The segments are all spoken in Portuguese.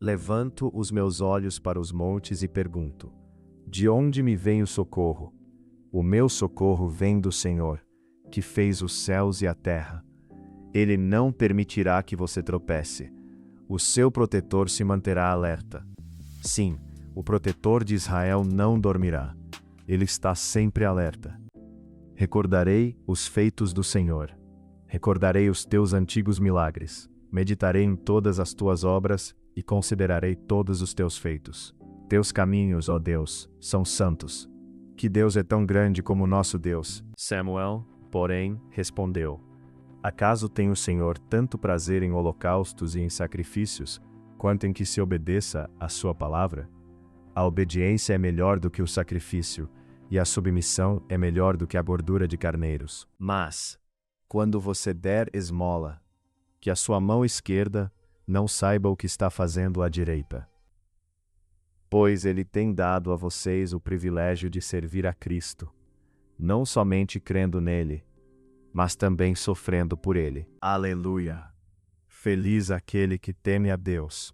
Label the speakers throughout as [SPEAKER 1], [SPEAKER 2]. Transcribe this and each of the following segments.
[SPEAKER 1] Levanto os meus olhos para os montes e pergunto: de onde me vem o socorro? O meu socorro vem do Senhor, que fez os céus e a terra. Ele não permitirá que você tropece. O seu protetor se manterá alerta. Sim, o protetor de Israel não dormirá. Ele está sempre alerta. Recordarei os feitos do Senhor. Recordarei os teus antigos milagres. Meditarei em todas as tuas obras e considerarei todos os teus feitos. Teus caminhos, ó Deus, são santos. Que Deus é tão grande como o nosso Deus? Samuel, porém, respondeu: acaso tem o Senhor tanto prazer em holocaustos e em sacrifícios, quanto em que se obedeça à sua palavra? A obediência é melhor do que o sacrifício, e a submissão é melhor do que a gordura de carneiros. Mas, quando você der esmola, que a sua mão esquerda não saiba o que está fazendo a direita. Pois ele tem dado a vocês o privilégio de servir a Cristo, não somente crendo nele, mas também sofrendo por ele. Aleluia! Feliz aquele que teme a Deus,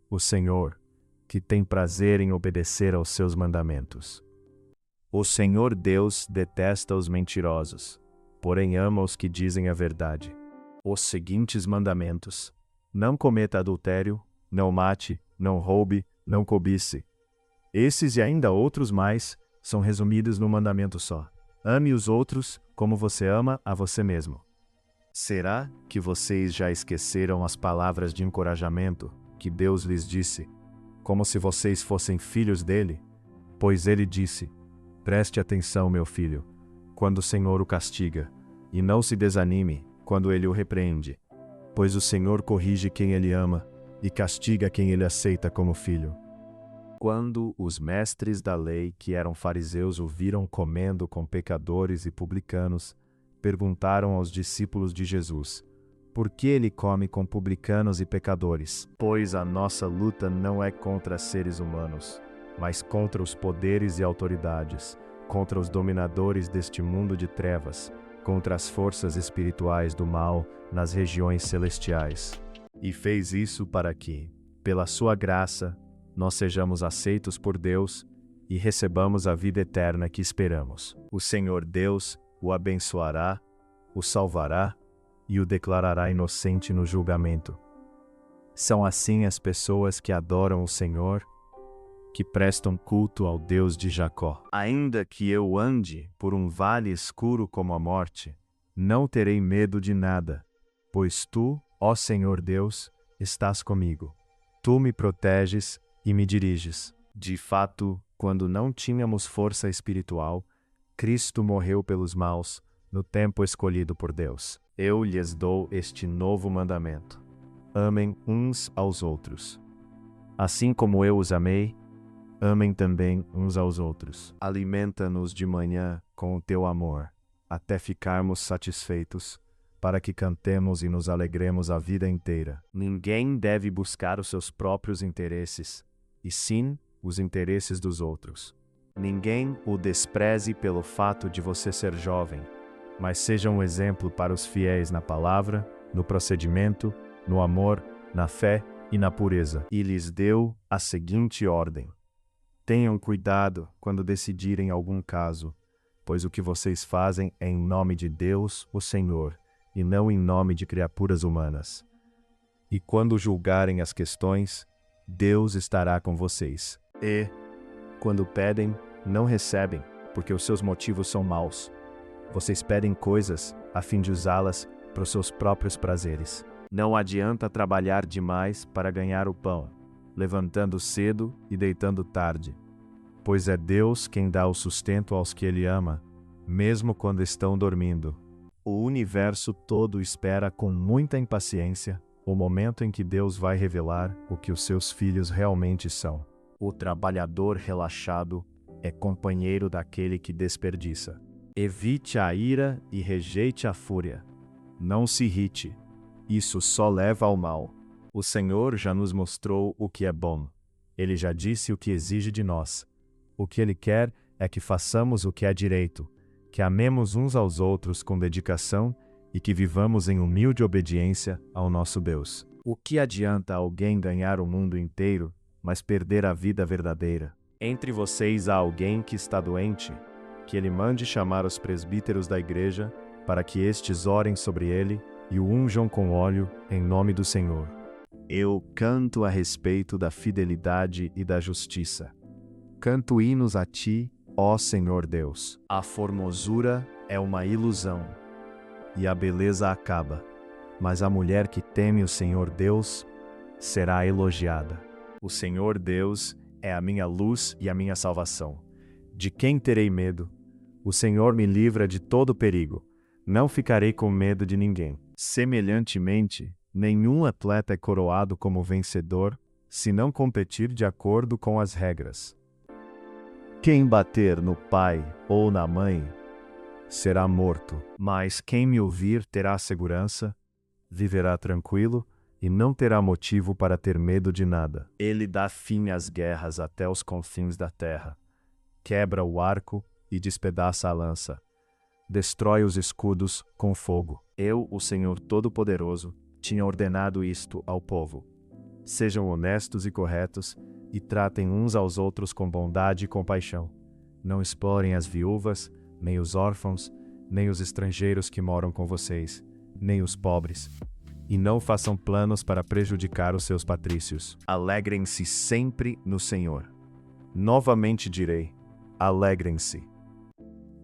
[SPEAKER 1] o Senhor, que tem prazer em obedecer aos seus mandamentos. O Senhor Deus detesta os mentirosos, porém ama os que dizem a verdade. Os seguintes mandamentos: não cometa adultério, não mate, não roube, não cobice. Esses e ainda outros mais são resumidos num mandamento só: ame os outros como você ama a você mesmo. Será que vocês já esqueceram as palavras de encorajamento que Deus lhes disse, como se vocês fossem filhos dele? Pois ele disse: preste atenção, meu filho, quando o Senhor o castiga, e não se desanime quando ele o repreende, pois o Senhor corrige quem ele ama e castiga quem ele aceita como filho. Quando os mestres da lei, que eram fariseus, o viram comendo com pecadores e publicanos, perguntaram aos discípulos de Jesus: por que ele come com publicanos e pecadores? Pois a nossa luta não é contra seres humanos, mas contra os poderes e autoridades, contra os dominadores deste mundo de trevas, contra as forças espirituais do mal nas regiões celestiais. E fez isso para que, pela sua graça, nós sejamos aceitos por Deus e recebamos a vida eterna que esperamos. O Senhor Deus o abençoará, o salvará e o declarará inocente no julgamento. São assim as pessoas que adoram o Senhor, que prestam culto ao Deus de Jacó. Ainda que eu ande por um vale escuro como a morte, não terei medo de nada, pois tu, ó Senhor Deus, estás comigo. Tu me proteges e me diriges. De fato, quando não tínhamos força espiritual, Cristo morreu pelos maus, no tempo escolhido por Deus. Eu lhes dou este novo mandamento: amem uns aos outros. Assim como eu os amei, amem também uns aos outros. Alimenta-nos de manhã com o teu amor, até ficarmos satisfeitos, para que cantemos e nos alegremos a vida inteira. Ninguém deve buscar os seus próprios interesses, e sim os interesses dos outros. Ninguém o despreze pelo fato de você ser jovem, mas seja um exemplo para os fiéis na palavra, no procedimento, no amor, na fé e na pureza. E lhes deu a seguinte ordem: tenham cuidado quando decidirem algum caso, pois o que vocês fazem é em nome de Deus, o Senhor, e não em nome de criaturas humanas. E quando julgarem as questões, Deus estará com vocês. E, quando pedem, não recebem, porque os seus motivos são maus. Vocês pedem coisas a fim de usá-las para os seus próprios prazeres. Não adianta trabalhar demais para ganhar o pão, levantando cedo e deitando tarde, pois é Deus quem dá o sustento aos que Ele ama, mesmo quando estão dormindo. O universo todo espera com muita impaciência o momento em que Deus vai revelar o que os seus filhos realmente são. O trabalhador relaxado é companheiro daquele que desperdiça. Evite a ira e rejeite a fúria. Não se irrite, isso só leva ao mal. O Senhor já nos mostrou o que é bom. Ele já disse o que exige de nós. O que Ele quer é que façamos o que é direito, que amemos uns aos outros com dedicação e que vivamos em humilde obediência ao nosso Deus. O que adianta alguém ganhar o mundo inteiro, mas perder a vida verdadeira? Entre vocês há alguém que está doente? Que ele mande chamar os presbíteros da igreja, para que estes orem sobre ele e o unjam com óleo em nome do Senhor. Eu canto a respeito da fidelidade e da justiça. Canto hinos a ti, ó Senhor Deus. A formosura é uma ilusão, e a beleza acaba, mas a mulher que teme o Senhor Deus será elogiada. O Senhor Deus é a minha luz e a minha salvação. De quem terei medo? O Senhor me livra de todo perigo. Não ficarei com medo de ninguém. Semelhantemente, nenhum atleta é coroado como vencedor se não competir de acordo com as regras. Quem bater no pai ou na mãe será morto, mas quem me ouvir terá segurança, viverá tranquilo e não terá motivo para ter medo de nada. Ele dá fim às guerras até os confins da terra, quebra o arco e despedaça a lança, destrói os escudos com fogo. Eu, o Senhor Todo-Poderoso, tinha ordenado isto ao povo. Sejam honestos e corretos, e tratem uns aos outros com bondade e compaixão. Não explorem as viúvas, nem os órfãos, nem os estrangeiros que moram com vocês, nem os pobres. E não façam planos para prejudicar os seus patrícios. Alegrem-se sempre no Senhor. Novamente direi, alegrem-se.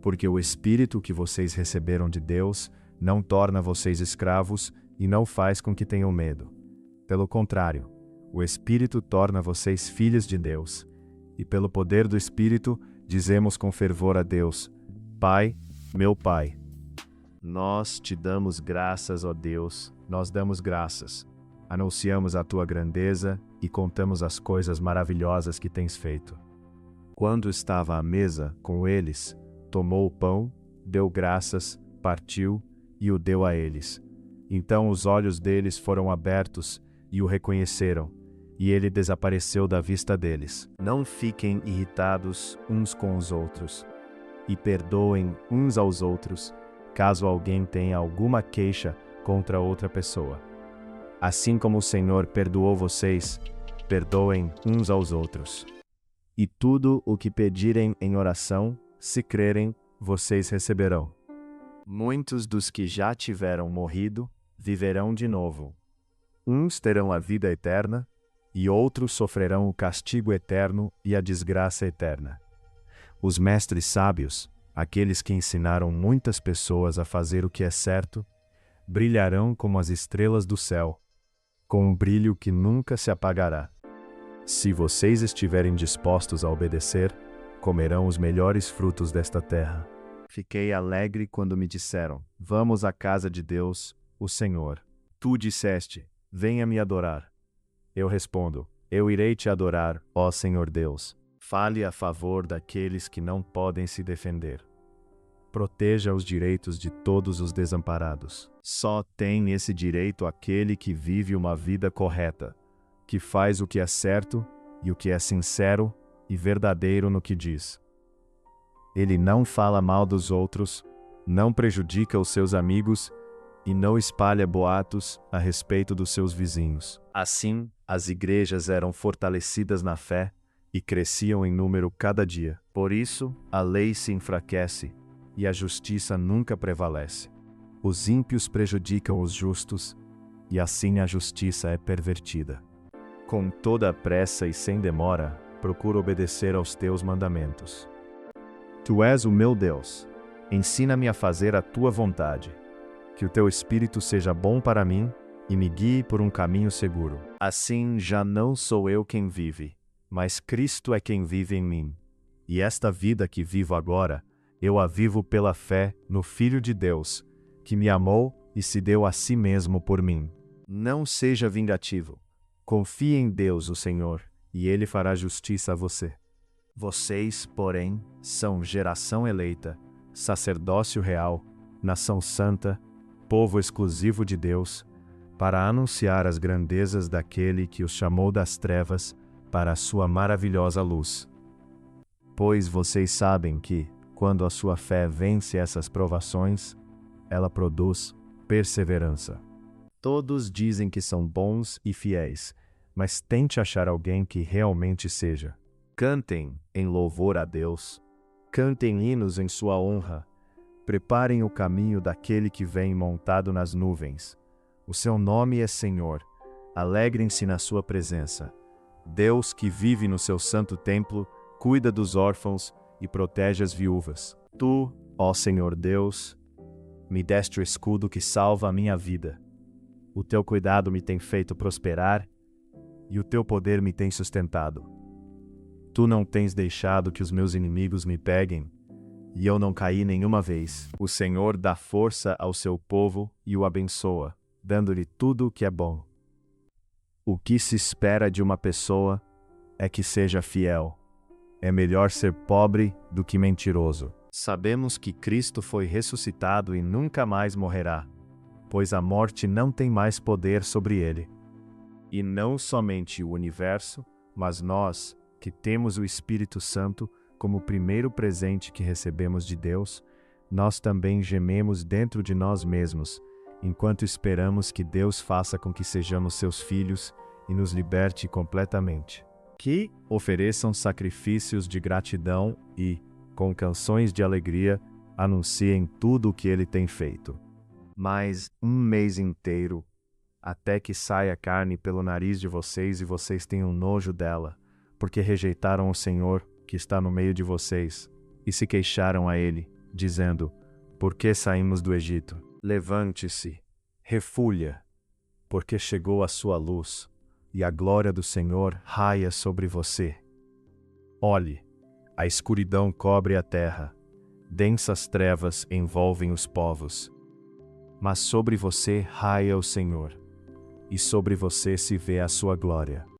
[SPEAKER 1] Porque o Espírito que vocês receberam de Deus não torna vocês escravos e não faz com que tenham medo. Pelo contrário, o Espírito torna vocês filhos de Deus. E pelo poder do Espírito, dizemos com fervor a Deus, Pai, meu Pai. Nós te damos graças, ó Deus, nós damos graças. Anunciamos a tua grandeza e contamos as coisas maravilhosas que tens feito. Quando estava à mesa com eles, tomou o pão, deu graças, partiu e o deu a eles. Então os olhos deles foram abertos e o reconheceram, e ele desapareceu da vista deles. Não fiquem irritados uns com os outros, e perdoem uns aos outros, caso alguém tenha alguma queixa contra outra pessoa. Assim como o Senhor perdoou vocês, perdoem uns aos outros. E tudo o que pedirem em oração, se crerem, vocês receberão. Muitos dos que já tiveram morrido, viverão de novo. Uns terão a vida eterna, e outros sofrerão o castigo eterno e a desgraça eterna. Os mestres sábios, aqueles que ensinaram muitas pessoas a fazer o que é certo, brilharão como as estrelas do céu, com um brilho que nunca se apagará. Se vocês estiverem dispostos a obedecer, comerão os melhores frutos desta terra. Fiquei alegre quando me disseram, vamos à casa de Deus, o Senhor. Tu disseste, venha me adorar. Eu respondo, eu irei te adorar, ó Senhor Deus. Fale a favor daqueles que não podem se defender. Proteja os direitos de todos os desamparados. Só tem esse direito aquele que vive uma vida correta, que faz o que é certo e o que é sincero e verdadeiro no que diz. Ele não fala mal dos outros, não prejudica os seus amigos e não espalha boatos a respeito dos seus vizinhos. Assim, as igrejas eram fortalecidas na fé e cresciam em número cada dia. Por isso, a lei se enfraquece e a justiça nunca prevalece. Os ímpios prejudicam os justos e assim a justiça é pervertida. Com toda a pressa e sem demora, procuro obedecer aos teus mandamentos. Tu és o meu Deus. Ensina-me a fazer a tua vontade. Que o teu Espírito seja bom para mim e me guie por um caminho seguro. Assim já não sou eu quem vive, mas Cristo é quem vive em mim. E esta vida que vivo agora, eu a vivo pela fé no Filho de Deus, que me amou e se deu a si mesmo por mim. Não seja vingativo. Confie em Deus, o Senhor, e Ele fará justiça a você. Vocês, porém, são geração eleita, sacerdócio real, nação santa, povo exclusivo de Deus, para anunciar as grandezas daquele que os chamou das trevas para a sua maravilhosa luz. Pois vocês sabem que, quando a sua fé vence essas provações, ela produz perseverança. Todos dizem que são bons e fiéis, mas tente achar alguém que realmente seja. Cantem em louvor a Deus. Cantem hinos em sua honra. Preparem o caminho daquele que vem montado nas nuvens. O seu nome é Senhor. Alegrem-se na sua presença. Deus que vive no seu santo templo, cuida dos órfãos e protege as viúvas. Tu, ó Senhor Deus, me deste o escudo que salva a minha vida. O teu cuidado me tem feito prosperar e o teu poder me tem sustentado. Tu não tens deixado que os meus inimigos me peguem, e eu não caí nenhuma vez. O Senhor dá força ao seu povo e o abençoa, dando-lhe tudo o que é bom. O que se espera de uma pessoa é que seja fiel. É melhor ser pobre do que mentiroso. Sabemos que Cristo foi ressuscitado e nunca mais morrerá, pois a morte não tem mais poder sobre ele. E não somente o universo, mas nós, que temos o Espírito Santo como o primeiro presente que recebemos de Deus, nós também gememos dentro de nós mesmos, enquanto esperamos que Deus faça com que sejamos seus filhos e nos liberte completamente. Que ofereçam sacrifícios de gratidão e, com canções de alegria, anunciem tudo o que ele tem feito. Mas um mês inteiro, até que saia carne pelo nariz de vocês e vocês tenham nojo dela, porque rejeitaram o Senhor que está no meio de vocês, e se queixaram a ele, dizendo: por que saímos do Egito? Levante-se, refulha, porque chegou a sua luz, e a glória do Senhor raia sobre você. Olhe, a escuridão cobre a terra, densas trevas envolvem os povos. Mas sobre você raia o Senhor, e sobre você se vê a sua glória.